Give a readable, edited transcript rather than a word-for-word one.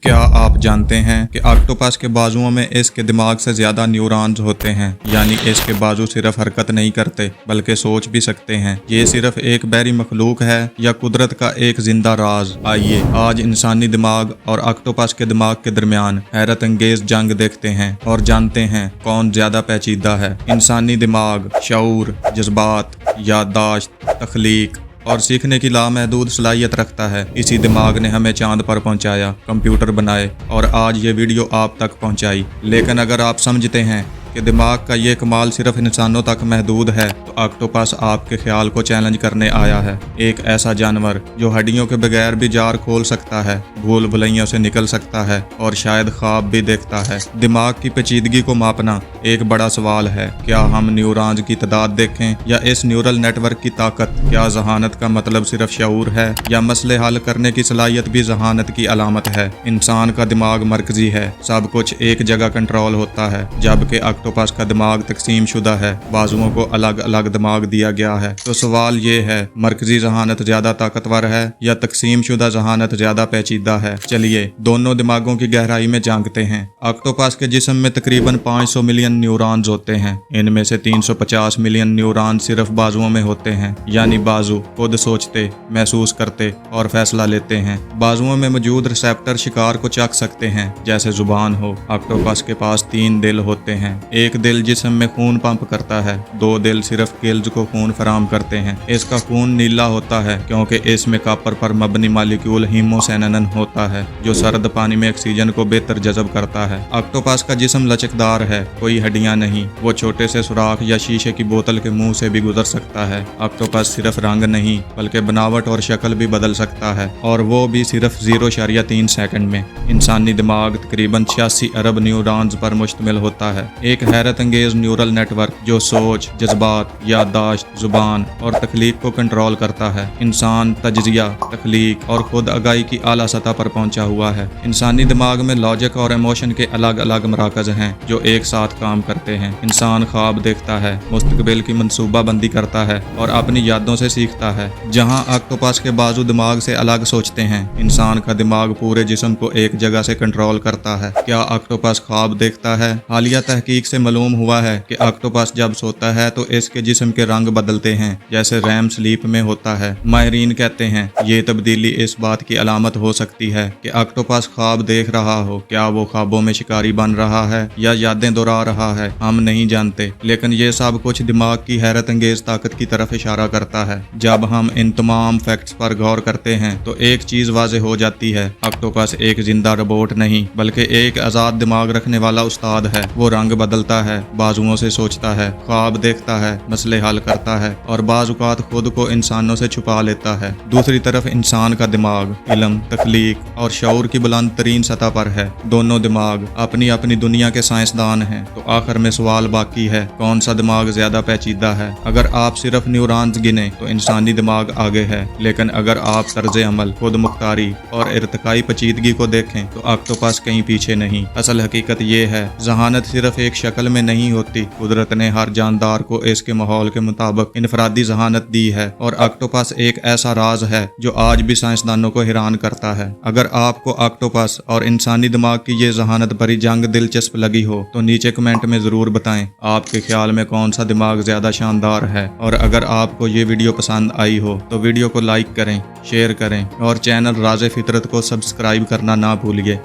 क्या आप जानते हैं कि ऑक्टोपस के बाजुओं में इसके दिमाग से ज़्यादा न्यूरॉन्स होते हैं, यानी इसके बाजू सिर्फ हरकत नहीं करते बल्कि सोच भी सकते हैं। ये सिर्फ एक बहरी मखलूक है या कुदरत का एक जिंदा राज। आइए आज इंसानी दिमाग और ऑक्टोपस के दिमाग के दरमियान हैरत अंगेज जंग देखते हैं और जानते हैं कौन ज़्यादा पेचीदा है। इंसानी दिमाग शऊर, जज्बात, याददाश्त, तख्लीक और सीखने की लामहदूद सलाहियत रखता है। इसी दिमाग ने हमें चांद पर पहुंचाया, कंप्यूटर बनाए और आज ये वीडियो आप तक पहुंचाई। लेकिन अगर आप समझते हैं कि दिमाग का ये कमाल सिर्फ इंसानों तक महदूद है तो ऑक्टोपस आपके ख्याल को चैलेंज करने आया है। एक ऐसा जानवर जो हड्डियों के बगैर भी जार खोल सकता है, भूल भुलैयों से निकल सकता है और शायद ख्वाब भी देखता है। दिमाग की पेचीदगी को मापना एक बड़ा सवाल है। क्या हम न्यूरॉन्स की तादाद देखें या इस न्यूरल नेटवर्क की ताकत? क्या जहानत का मतलब सिर्फ शऊर है या मसले हल करने की सलाहियत भी जहानत की अलामत है? इंसान का दिमाग मरकजी है, सब कुछ एक जगह कंट्रोल होता है, जबकि ऑक्टोपस का दिमाग तकसीम शुदा है, बाजुओं को अलग अलग दिमाग दिया गया है। तो सवाल ये है, मरकजी जहानत ज्यादा ताकतवर है या तकसीम शुदा जहानत ज्यादा पेचीदा है? चलिए दोनों दिमागों की गहराई में झांकते हैं। ऑक्टोपस के जिस्म में तकरीबन 500 मिलियन न्यूरॉन्स होते हैं। इनमें से 350 मिलियन न्यूरॉन सिर्फ बाजुओं में होते हैं, यानी बाजू खुद सोचते, महसूस करते और फैसला लेते हैं। बाजुओं में मौजूद रिसेप्टर शिकार को चख सकते हैं, जैसे जुबान हो। ऑक्टोपस के पास 3 दिल होते हैं। एक दिल जिस्म में खून पंप करता है, 2 दिल सिर्फ गिल्स को खून फराम करते हैं। इसका खून नीला होता है क्योंकि इसमें कॉपर पर मबनी मालिक्यूल हीमोसाइनिन होता है, जो सर्द पानी में ऑक्सीजन को बेहतर जज़ब करता है। ऑक्टोपस का जिस्म लचकदार है, कोई हड्डियां नहीं। वो छोटे से सुराख या शीशे की बोतल के मुंह से भी गुजर सकता है। ऑक्टोपस सिर्फ रंग नहीं बल्कि बनावट और शक्ल भी बदल सकता है, और वो भी सिर्फ 0.3 सेकंड में। इंसानी दिमाग तकरीबन 86 अरब न्यूरॉन्स पर मुश्तमिल होता है, एक हैरत अंगेज न्यूरल नेटवर्क जो सोच, जज्बात, याददाश्त, जुबान और तख्लीक को कंट्रोल करता है। इंसान तज्जिया, तख्लीक और खुद आगाही की आला सतह पर पहुंचा हुआ है। इंसानी दिमाग में लॉजिक और इमोशन के अलग अलग मराकज हैं जो एक साथ काम करते हैं। इंसान ख्वाब देखता है, मुस्तकबिल की मनसूबा बंदी करता है और अपनी यादों से सीखता है। जहां ऑक्टोपस के बाजू दिमाग से अलग सोचते हैं, इंसान का दिमाग पूरे जिस्म को एक जगह से कंट्रोल करता है। क्या ऑक्टोपस ख्वाब देखता है? हालिया तहकीक से मालूम हुआ है कि ऑक्टोपस जब सोता है तो इसके जिस्म के रंग बदलते हैं, जैसे रैम स्लीप में होता है। माहिरीन कहते हैं ये तब्दीली इस बात की अलामत हो सकती है कि ऑक्टोपस ख्वाब देख रहा हो। क्या वो ख्वाबों में शिकारी बन रहा है या यादें दोहरा रहा है, हम नहीं जानते। लेकिन ये सब कुछ दिमाग की हैरत अंगेज ताकत की तरफ इशारा करता है। जब हम इन तमाम फैक्ट्स पर गौर करते हैं तो एक चीज वाज़ेह हो जाती है, ऑक्टोपस एक जिंदा रोबोट नहीं बल्कि एक आजाद दिमाग रखने वाला उस्ताद है। वो रंग बदलता है, बाजुओं से सोचता है, ख्वाब देखता है, मसले हल करता है और बाज़ औक़ात खुद को इंसानों से छुपा लेता है। दूसरी तरफ इंसान का दिमाग इल्म, तख्लीक और शऊर की बुलंद तरीन सतह पर है। दोनों दिमाग अपनी अपनी दुनिया के साइंसदान हैं। तो आखिर में सवाल बाकी है, कौन सा दिमाग ज्यादा पेचीदा है? अगर आप सिर्फ न्यूरॉन्स गिने तो इंसानी दिमाग आगे है, लेकिन अगर आप तर्ज अमल, खुद मुख्तारी और इर्तिकाई पेचीदगी को देखें तो ऑक्टोपस कहीं पीछे नहीं। असल हकीकत ये है, जहानत सिर्फ एक शक्ल में नहीं होती। कुदरत ने हर जानदार को इसके माहौल के मुताबिक इनफरादी जहानत दी है, और ऑक्टोपस एक ऐसा राज है जो आज भी साइंसदानों को हैरान करता है। अगर आपको ऑक्टोपस और इंसानी दिमाग की ये जहानत भरी जंग दिलचस्प लगी हो तो नीचे कमेंट में जरूर बताएं आपके ख्याल में कौन सा दिमाग ज्यादा शानदार है। और अगर आपको ये वीडियो पसंद आई हो तो वीडियो को लाइक करें, शेयर करें और चैनल राज़े फितरत को सब्सक्राइब करना ना भूलिए।